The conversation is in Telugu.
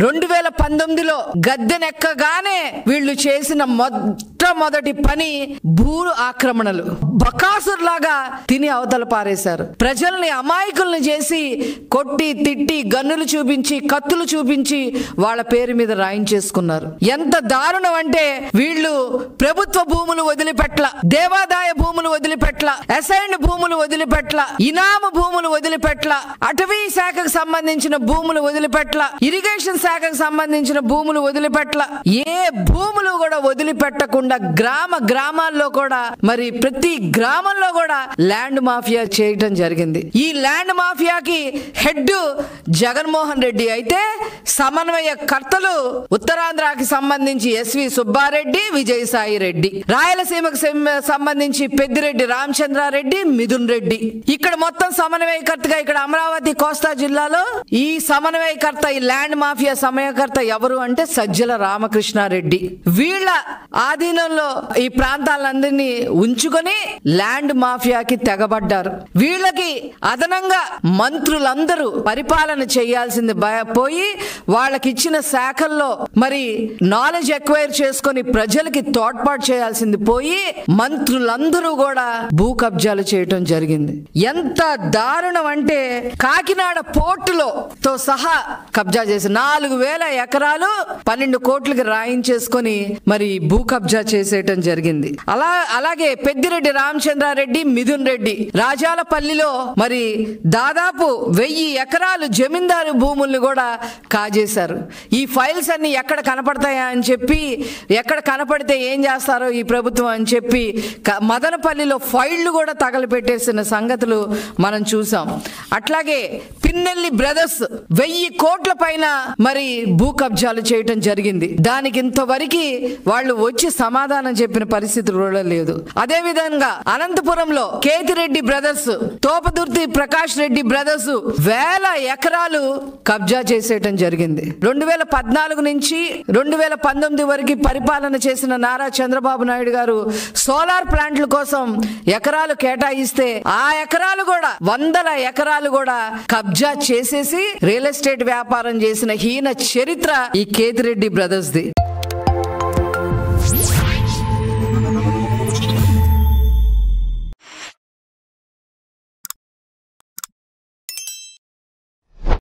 2019లో గద్దెనెక్కగానే వీళ్ళు చేసిన మొట్టమొదటి పని భూ ఆక్రమణలు. బకాసుర్లాగా తిని అవతల పారేశారు. ప్రజల్ని అమాయకుల్ని చేసి కొట్టి తిట్టి గన్నులు చూపించి కత్తులు చూపించి వాళ్ళ పేరు మీద రాయించేసుకున్నారు. ఎంత దారుణం అంటే వీళ్ళు ప్రభుత్వ భూములు వదిలిపెట్ల, దేవాదాయ భూములు వదిలిపెట్ల, అసైన్డ్ భూములు వదిలిపెట్ల, ఇనాము భూములు వదిలిపెట్ల, అటవీ శాఖకు సంబంధించిన భూములు వదిలిపెట్ల, ఇరిగేషన్ శాఖకు సంబంధించిన భూములు వదిలిపెట్ల, ఏ భూములు కూడా వదిలిపెట్టకుండా గ్రామాల్లో కూడా మరి ప్రతి గ్రామంలో కూడా ల్యాండ్ మాఫియా చేయటం జరిగింది. ఈ ల్యాండ్ మాఫియాకి హెడ్ జగన్మోహన్ రెడ్డి అయితే సమన్వయకర్తలు ఉత్తరాంధ్రకి సంబంధించి ఎస్వి సుబ్బారెడ్డి, విజయసాయి రెడ్డి, రాయలసీమకు సంబంధించి పెద్దిరెడ్డి రామచంద్రారెడ్డి, మిథున్ రెడ్డి. ఇక్కడ మొత్తం సమన్వయకర్తగా ఇక్కడ అమరావతి కోస్తా జిల్లాలో ఈ సమన్వయకర్త, ఈ ల్యాండ్ మాఫియా సమన్వయకర్త ఎవరు అంటే సజ్జల రామకృష్ణారెడ్డి. వీళ్ళ ఆధీనంలో ఈ ప్రాంతాలందరినీ ఉంచుకొని ల్యాండ్ మాఫియాకి తెగబడ్డారు. వీళ్ళకి అదనంగా మంత్రులందరూ పరిపాలన చేయాల్సింది పోయి వాళ్ళకి ఇచ్చిన శాఖల్లో మరి నాలెడ్జ్ ఎక్వైర్ చేసుకొని ప్రజలకి తోడ్పాటు చేయాల్సింది పోయి మంత్రులందరూ కూడా భూ కబ్జాలు చేయటం జరిగింది. ఎంత దారుణం అంటే కాకినాడ పోర్టులో తో సహా కబ్జా చేసి 4,000 ఎకరాలు 12 కోట్లకి రాయించేసుకొని మరి భూ కబ్జా చేసేయటం జరిగింది. అలాగే పెద్దిరెడ్డి రామచంద్రారెడ్డి, మిథున్ రెడ్డి రాజాలపల్లిలో మరి దాదాపు 1000 ఎకరాలు జమీందారు భూముల్ని కూడా కాజేశారు. ఈ ఫైల్స్ అన్ని ఎక్కడ కనపడతాయా అని చెప్పి, ఎక్కడ కనపడితే ఏం చేస్తారో ఈ ప్రభుత్వం అని చెప్పి మదనపల్లిలో ఫైళ్లు కూడా తగలపెట్టేసిన సంగతులు మనం చూసాం. అట్లాగే పిన్నెల్లి బ్రదర్స్ 1000 కోట్ల పైన మరి భూ కబ్జాలు చేయటం జరిగింది. దానికి ఇంతవరకు వాళ్ళు వచ్చి సమాధానం చెప్పిన పరిస్థితి కూడా లేదు. అదే విధంగా అనంతపురంలో కేతిరెడ్డి బ్రదర్స్, తోపదుర్తి ప్రకాష్ రెడ్డి బ్రదర్స్ 1000 ఎకరాలు కబ్జా చేసేయటం జరిగింది. 2014 నుంచి 2019 వరకు పరిపాలన చేసిన నారా చంద్రబాబు నాయుడు గారు సోలార్ ప్లాంట్ల కోసం ఎకరాలు కేటాయిస్తే ఆ ఎకరాలు కూడా 100 ఎకరాలు కూడా కబ్జా చేసేసి రియల్ ఎస్టేట్ వ్యాపారం చేసిన హీన చరిత్ర ఈ కేతిరెడ్డి బ్రదర్స్ ది.